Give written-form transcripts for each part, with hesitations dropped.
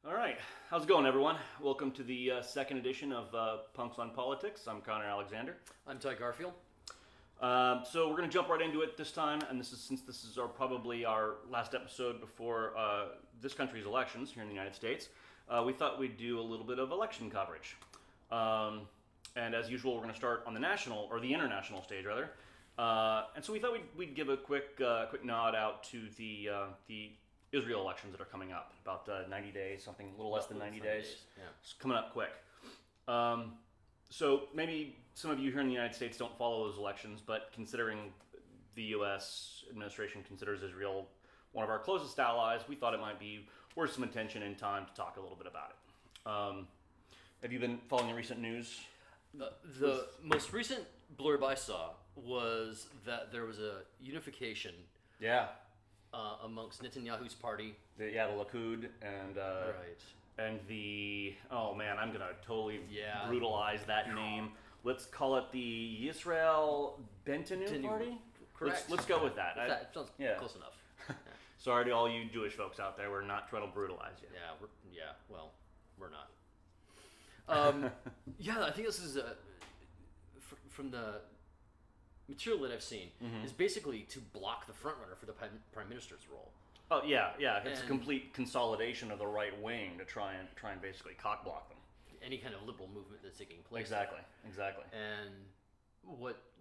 All right, how's it going, everyone? Welcome to the second edition of Punks on Politics. I'm Connor Alexander. I'm Ty Garfield. So we're going to jump right into it this time, and since this is probably our last episode before this country's elections here in the United States. We thought we'd do a little bit of election coverage, and as usual, we're going to start on the national or the international stage, rather. And so we thought we'd give a quick nod out to the Israel elections that are coming up, about 90 days, something a little less than 90 days. Yeah. It's coming up quick. So maybe some of you here in the United States don't follow those elections, but considering the U.S. administration considers Israel one of our closest allies, we thought it might be worth some attention and time to talk a little bit about it. Have you been following the recent news? The most recent blurb I saw was that there was a unification Yeah. amongst Netanyahu's party. The Likud and the I'm gonna totally brutalize that name. Let's call it the Yisrael Bentanu Party. Correct. Let's go with that. That sounds close enough. Yeah. Sorry to all you Jewish folks out there. We're not trying to brutalize you. We're not. I think this is from the material that I've seen is basically to block the front runner for the prime minister's role. Oh yeah. It's a complete consolidation of the right wing to try and basically cock block them. Any kind of liberal movement that's taking place. Exactly. And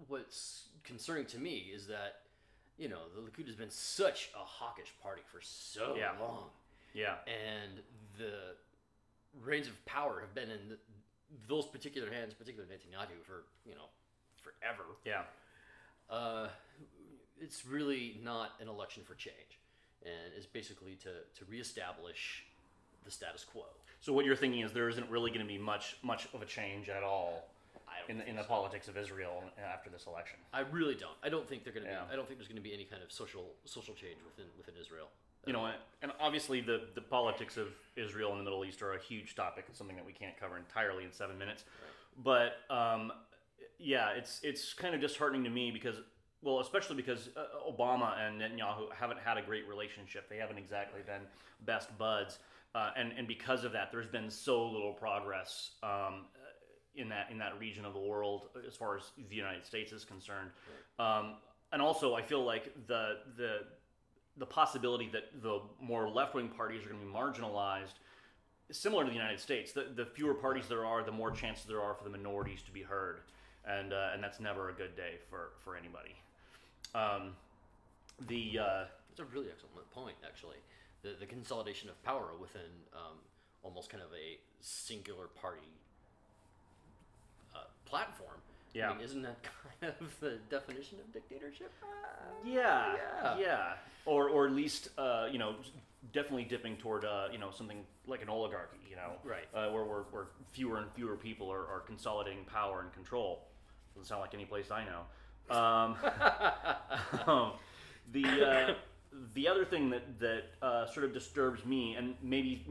what's concerning to me is that the Likud has been such a hawkish party for so long. Yeah. And the reins of power have been in those particular hands, particularly Netanyahu, for forever. Yeah. It's really not an election for change, and it's basically to reestablish the status quo. So what you're thinking is there isn't really going to be much of a change at all in the politics of Israel after this election. I really don't. I don't think they're going to be. I don't think there's going to be any kind of social change within Israel. And obviously the politics of Israel and the Middle East are a huge topic. It's something that we can't cover entirely in 7 minutes. Right. But it's kind of disheartening to me because, especially because Obama and Netanyahu haven't had a great relationship. They haven't exactly been best buds, and because of that, there's been so little progress in that region of the world as far as the United States is concerned. Right. And also, I feel like the possibility that the more left-wing parties are going to be marginalized, similar to the United States. The fewer parties there are, the more chances there are for the minorities to be heard, and that's never a good day for anybody. That's a really excellent point, actually. The consolidation of power within almost kind of a singular party platform. Yeah. I mean, isn't that kind of the definition of dictatorship? Yeah. Or at least, definitely dipping toward, something like an oligarchy, Right. Where fewer and fewer people are consolidating power and control. Doesn't sound like any place I know. The other thing that sort of disturbs me, and maybe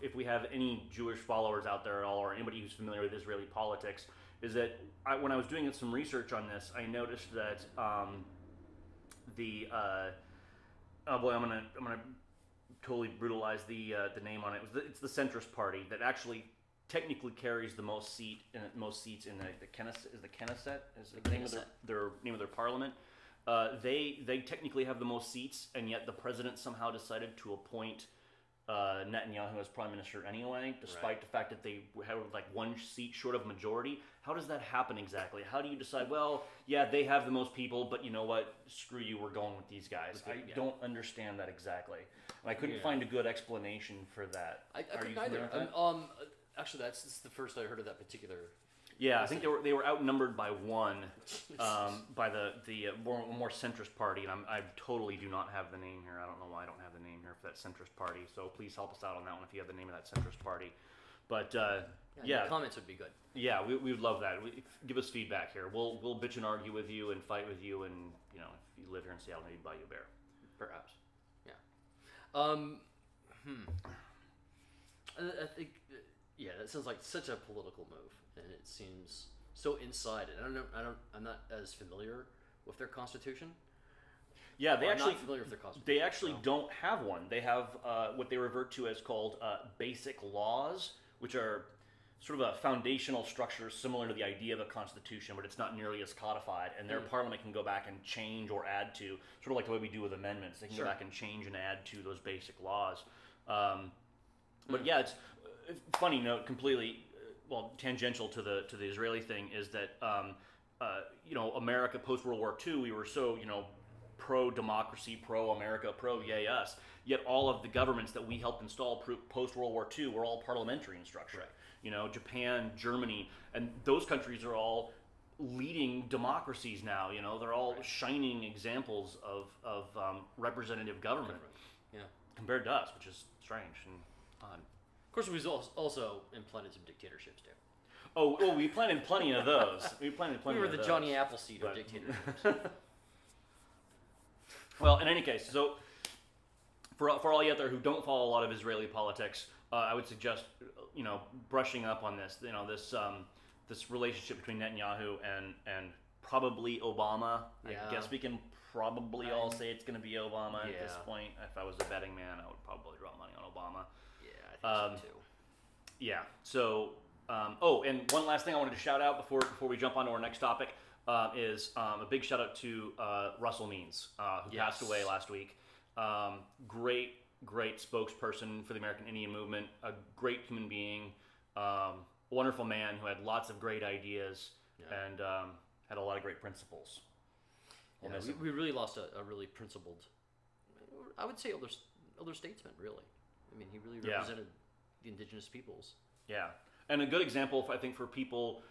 if we have any Jewish followers out there at all, or anybody who's familiar with Israeli politics, is that when I was doing some research on this, I noticed that I'm gonna totally brutalize the name on it. It's the centrist party that actually technically carries the most seats in the Knesset. Is the Knesset the name of their name of their parliament? They technically have the most seats, and yet the president somehow decided to appoint Netanyahu as prime minister anyway, despite the fact that they have like one seat short of majority. How does that happen exactly? How do you decide, they have the most people, but you know what? Screw you, we're going with these guys. I don't understand that exactly. And I couldn't find a good explanation for that. I couldn't either. Actually, that's the first I heard of that particular. Yeah, I think they were outnumbered by one by the more centrist party, and I totally do not have the name here. I don't know why I don't have the name here for that centrist party. So please help us out on that one if you have the name of that centrist party. But comments would be good. Yeah, we would love that. Give us feedback here. We'll bitch and argue with you and fight with you, and if you live here in Seattle, maybe buy you a beer, perhaps. Yeah. I think. Yeah, that sounds like such a political move, and it seems so inside. And I'm not as familiar with their constitution. Yeah, they I'm actually not familiar with their constitution. they actually don't have one. They have what they revert to as called basic laws, which are sort of a foundational structure similar to the idea of a constitution, but it's not nearly as codified. And their parliament can go back and change or add to, sort of like the way we do with amendments. They can go back and change and add to those basic laws. But yeah, it's funny note, completely tangential to the Israeli thing is that America post World War II, we were so pro democracy, pro America, pro yay us. Yet all of the governments that we helped install post World War II were all parliamentary in structure. Right. Japan, Germany, and those countries are all leading democracies now. They're all shining examples of representative government. Yeah. Compared to us, which is strange and odd. Of course, we also implanted some dictatorships too. Oh, we planted plenty of those. We were the Johnny Appleseed of dictatorships. Well, in any case, so for all you out there who don't follow a lot of Israeli politics, I would suggest brushing up on this. This relationship between Netanyahu and probably Obama. Yeah. I guess we can probably all say it's going to be Obama at this point. If I was a betting man, I would probably draw money on Obama. Yeah, I think so too. Yeah. So, and one last thing I wanted to shout out before we jump on to our next topic is a big shout out to Russell Means, who passed away last week. Great spokesperson for the American Indian movement, a great human being, wonderful man who had lots of great ideas and had a lot of great principles. Yeah, we really lost a really principled, I would say, elder statesman, really. I mean, he really represented the indigenous peoples. Yeah, and a good example, I think, for people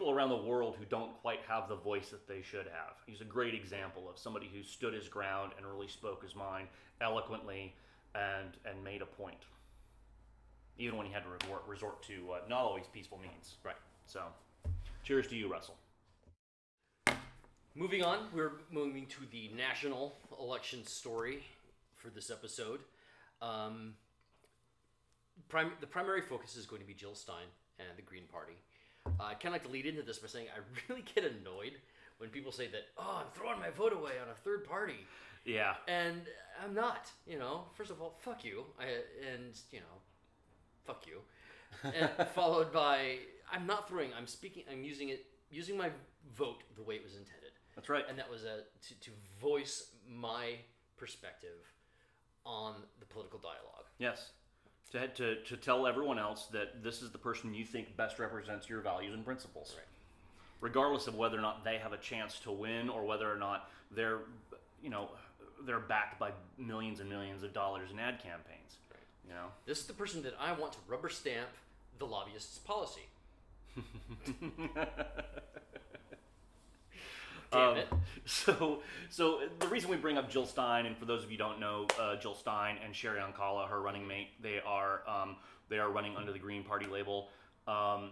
around the world who don't quite have the voice that they should have. He's a great example of somebody who stood his ground and really spoke his mind eloquently and made a point, even when he had to resort to not always peaceful means. Right. So, cheers to you, Russell. Moving on, we're moving to the national election story for this episode. The primary focus is going to be Jill Stein and the Green Party. I'd kind of like to lead into this by saying I really get annoyed when people say that, I'm throwing my vote away on a third party. Yeah. And I'm not, First of all, fuck you. Fuck you. And followed by, I'm not throwing, I'm using my vote the way it was intended. That's right. And that was to voice my perspective on the political dialogue. Yes. To tell everyone else that this is the person you think best represents your values and principles. Right. Regardless of whether or not they have a chance to win or whether or not they're backed by millions and millions of dollars in ad campaigns. Right. This is the person that I want to rubber stamp the lobbyists' policy. Damn it. So the reason we bring up Jill Stein, and for those of you who don't know, Jill Stein and Sherry Ankala, her running mate, they are running under the Green Party label. They'll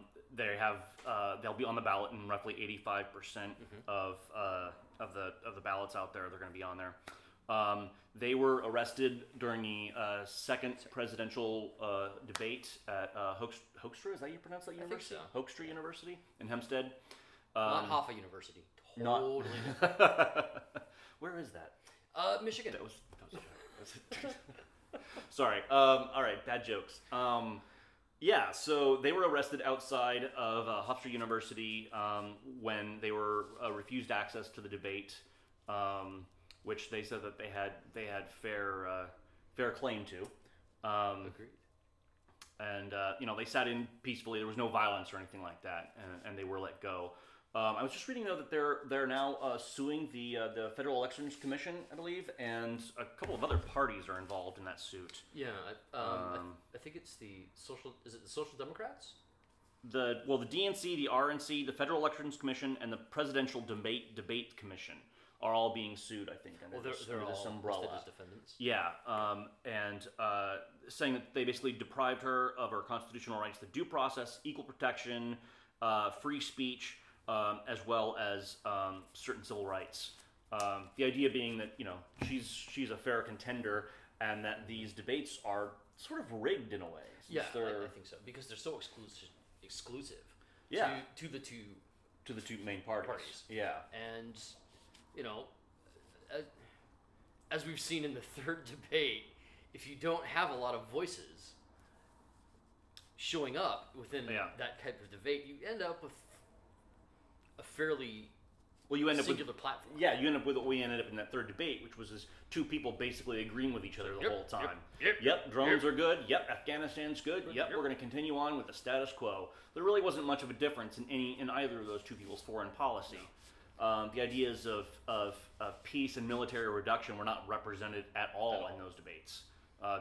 be on the ballot in roughly 85% of the ballots out there. They're going to be on there. They were arrested during the second presidential debate at Hoekstra. Is that how you pronounce that university? I think so. Hoekstra University in Hempstead. Not Hoffa University. Totally. Where is that? Michigan. That was sorry. All right, bad jokes. Yeah, so they were arrested outside of Hofstra University when they were refused access to the debate, which they said that they had fair claim to. Agreed. And they sat in peacefully. There was no violence or anything like that, and they were let go. I was just reading though that they're now suing the Federal Elections Commission, I believe, and a couple of other parties are involved in that suit. Yeah, I think it's the social. Is it the Social Democrats? The DNC, the RNC, the Federal Elections Commission, and the Presidential Debate Commission are all being sued, I think, under this umbrella. Listed as defendants. Yeah, and saying that they basically deprived her of her constitutional rights to due process, equal protection, free speech. As well as certain civil rights. The idea being that she's a fair contender, and that these debates are sort of rigged in a way. Yeah, I think so, because they're so exclusive. Yeah. To the two main parties. Yeah. And as we've seen in the third debate, if you don't have a lot of voices showing up within that type of debate, you end up with a fairly singular platform. Yeah, you end up with what we ended up in that third debate, which was two people basically agreeing with each other the whole time. Yep, drones are good. Yep, Afghanistan's good. Yep, we're going to continue on with the status quo. There really wasn't much of a difference in either of those two people's foreign policy. The ideas of peace and military reduction were not represented at all in those debates.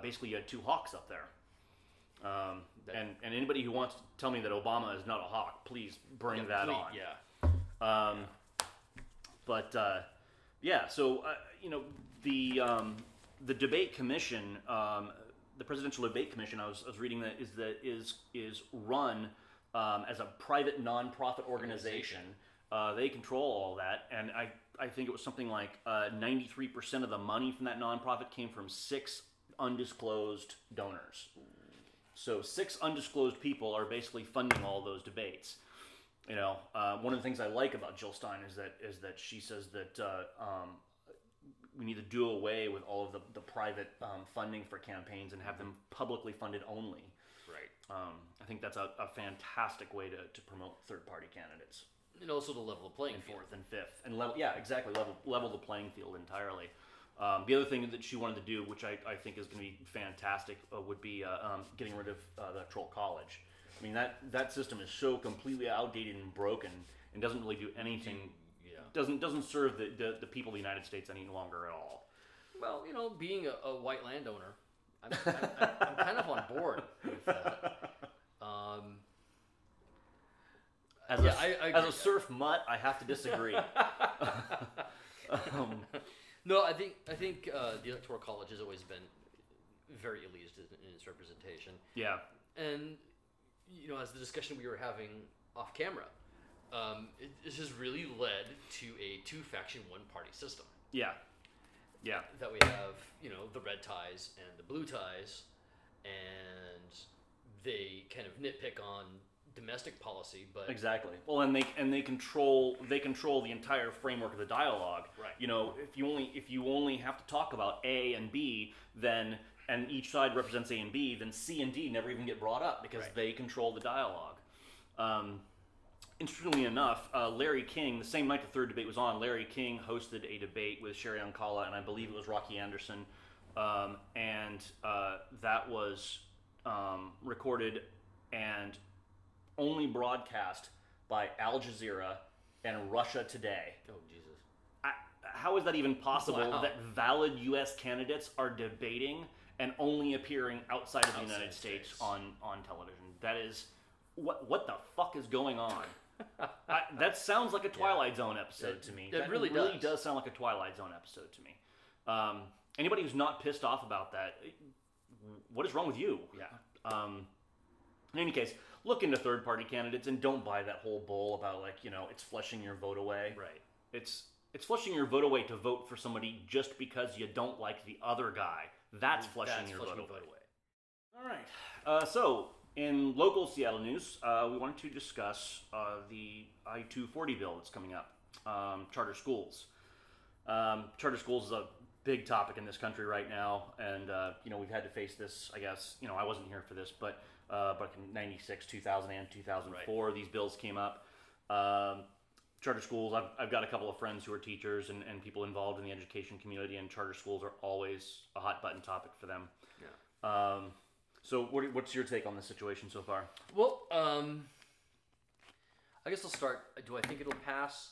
Basically, you had two hawks up there. And anybody who wants to tell me that Obama is not a hawk, please bring that on. Yeah. So the debate commission, the presidential debate commission, I was reading that is run as a private nonprofit organization. They control all that, and I think it was something like 93% of the money from that nonprofit came from 6 undisclosed donors. So 6 undisclosed people are basically funding all those debates. One of the things I like about Jill Stein is that she says that we need to do away with all of the private funding for campaigns and have them publicly funded only. Right. I think that's a fantastic way to promote third-party candidates. And also to level the playing and field. Fourth and fifth. And level the playing field entirely. The other thing that she wanted to do, which I think is going to be fantastic, would be getting rid of the Electoral College. I mean, that system is so completely outdated and broken and doesn't really do anything. Doesn't serve the people of the United States any longer at all. Well, being a white landowner, I'm kind of on board with that. As a surf mutt, I have to disagree. No, I think the Electoral College has always been very elitist in its representation. Yeah. And, as the discussion we were having off camera, this has really led to a 2-faction, 1-party system. Yeah. Yeah. That we have, the red ties and the blue ties, and they kind of nitpick on domestic policy, but exactly. Well, and they control the entire framework of the dialogue. Right. If you only have to talk about A and B, and each side represents A and B, then C and D never even get brought up because they control the dialogue. Interestingly enough, Larry King, the same night the third debate was on, Larry King hosted a debate with Sherry Ankala, and I believe it was Rocky Anderson, and that was recorded and only broadcast by Al Jazeera and Russia Today. Oh, Jesus. How is that even possible that valid U.S. candidates are debating and only appearing outside of the United States on television? That is... What the fuck is going on? That sounds like a Twilight Zone episode to me. That really does sound like a Twilight Zone episode to me. Anybody who's not pissed off about that, what is wrong with you? Yeah. In any case, look into third-party candidates and don't buy that whole bull about it's flushing your vote away. Right. It's flushing your vote away to vote for somebody just because you don't like the other guy. That's flushing your vote away. All right. So, in local Seattle news, we wanted to discuss the I-240 bill that's coming up, charter schools. Charter schools is a big topic in this country right now, and we've had to face this. I guess I wasn't here for this, but back in '96, 2000, and 2004, these bills came up. Charter schools. I've got a couple of friends who are teachers and people involved in the education community, and charter schools are always a hot button topic for them. Yeah. So what's your take on this situation so far? Well, I guess I'll start. Do I think it'll pass?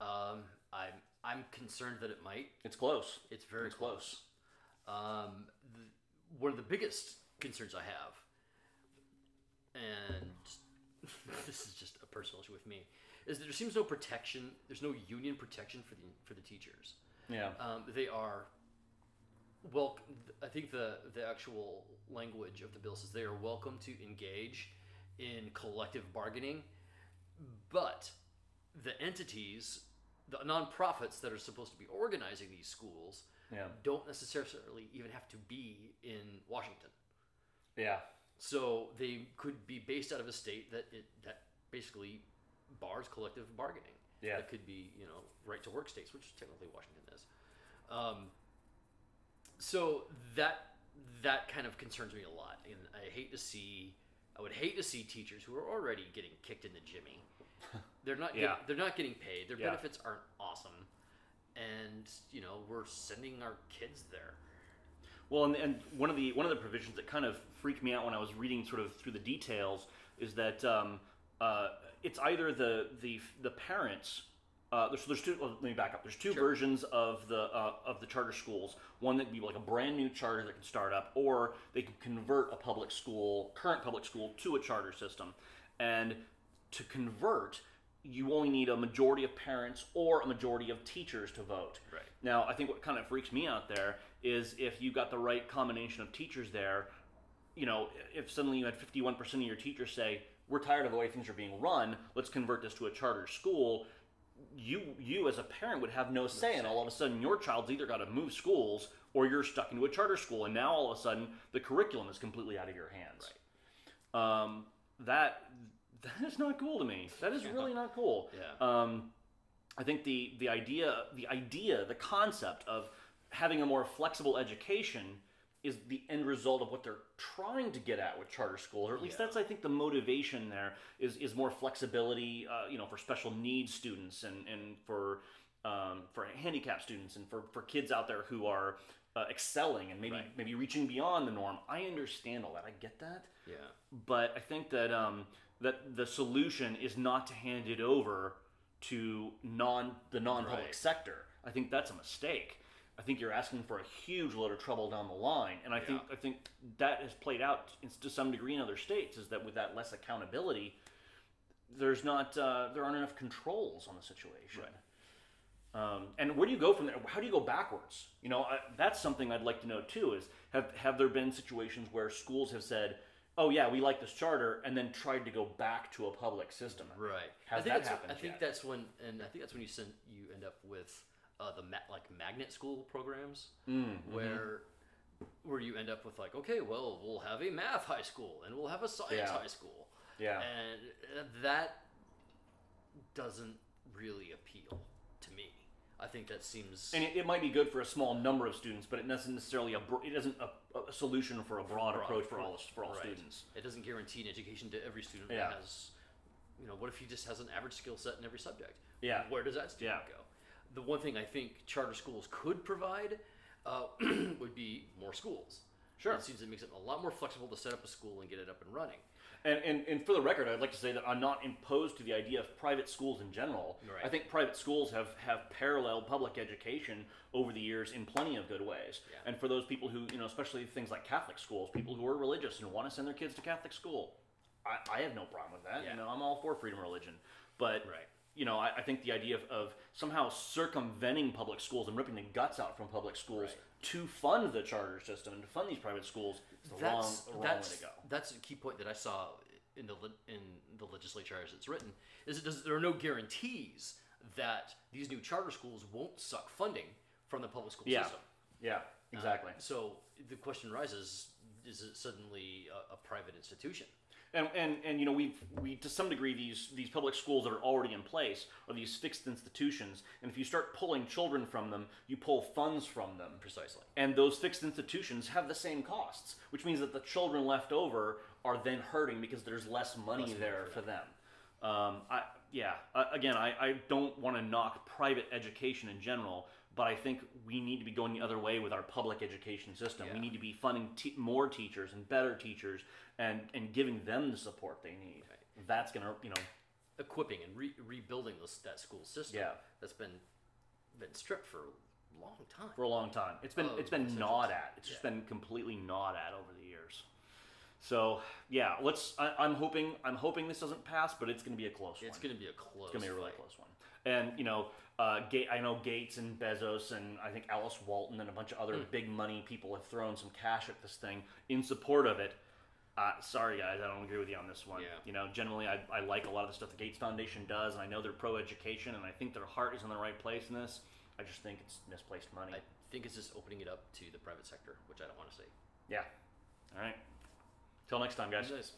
I'm concerned that it might. It's close. It's very close. One of the biggest concerns I have, and this is just a personal issue with me, is that there seems no protection. There's no union protection for the teachers. Yeah. They are. Well, I think the actual language of the bill says they are welcome to engage in collective bargaining, but the entities, the nonprofits that are supposed to be organizing these schools, don't necessarily even have to be in Washington. Yeah. So they could be based out of a state that basically bars collective bargaining. Yeah. That could be right to work states, which technically Washington is. So that kind of concerns me a lot, and I would hate to see teachers who are already getting kicked in the jimmy. They're not getting paid. Their benefits aren't awesome, and we're sending our kids there. Well, and one of the provisions that kind of freaked me out when I was reading sort of through the details is that it's either the parents. There's two. Let me back up. There's two versions of the charter schools. One that can be like a brand new charter that can start up, or they can convert a current public school to a charter system. And to convert, you only need a majority of parents or a majority of teachers to vote. Right. Now, I think what kind of freaks me out there is if you got the right combination of teachers there. If suddenly you had 51% of your teachers say, "We're tired of the way things are being run. Let's convert this to a charter school." You as a parent would have no say, and all of a sudden your child's either got to move schools or you're stuck into a charter school, and now all of a sudden the curriculum is completely out of your hands. Right. That is not cool to me. That is really not cool. Yeah. I think the concept of having a more flexible education is the end result of what they're trying to get at with charter schools, or at least that's, I think, the motivation there is more flexibility, for special needs students and for handicapped students and for kids out there who are excelling and maybe reaching beyond the norm. I understand all that. I get that. Yeah. But I think that that the solution is not to hand it over to the non-public sector. I think that's a mistake. I think you're asking for a huge load of trouble down the line, and I think that has played out to some degree in other states. Is that with that less accountability, there aren't enough controls on the situation. Right. And where do you go from there? How do you go backwards? That's something I'd like to know too. Is have there been situations where schools have said, "Oh yeah, we like this charter," and then tried to go back to a public system? Right. Has that happened? I think that's when you end up with the magnet school programs, where you end up with like, okay, well, we'll have a math high school and we'll have a science high school, and that doesn't really appeal to me. I think that seems, and it might be good for a small number of students, but it doesn't necessarily it isn't a solution for a broad approach for all students. It doesn't guarantee an education to every student that has, what if he just has an average skill set in every subject? Yeah. Where does that student go? The one thing I think charter schools could provide would be more schools. Sure. It seems it makes it a lot more flexible to set up a school and get it up and running. And for the record, I'd like to say that I'm not opposed to the idea of private schools in general. Right. I think private schools have paralleled public education over the years in plenty of good ways. Yeah. And for those people who, especially things like Catholic schools, people who are religious and want to send their kids to Catholic school, I have no problem with that. Yeah. I'm all for freedom of religion. But I think the idea of somehow circumventing public schools and ripping the guts out from public schools to fund the charter system and to fund these private schools is the wrong way to go. That's a key point that I saw in the legislature as it's written, is there are no guarantees that these new charter schools won't suck funding from the public school system. Yeah, exactly. So the question arises, is it suddenly a private institution? And we to some degree these public schools that are already in place are these fixed institutions, and if you start pulling children from them, you pull funds from them. Precisely. And those fixed institutions have the same costs, which means that the children left over are then hurting because there's less money there for them. I don't want to knock private education in general, but I think we need to be going the other way with our public education system. Yeah. We need to be funding more teachers and better teachers and giving them the support they need. Right. That's going to, equipping and rebuilding that school system that's been stripped for a long time. For a long time. It's been gnawed at. It's just been completely gnawed at over the years. So, I'm hoping this doesn't pass, but it's going to be a close one. It's going to be a close It's going to be a really close one. And, I know Gates and Bezos and I think Alice Walton and a bunch of other big money people have thrown some cash at this thing in support of it. Sorry, guys, I don't agree with you on this one. Yeah. Generally, I like a lot of the stuff the Gates Foundation does, and I know they're pro-education, and I think their heart is in the right place in this. I just think it's misplaced money. I think it's just opening it up to the private sector, which I don't want to see. Yeah. All right. Till next time, guys. Nice.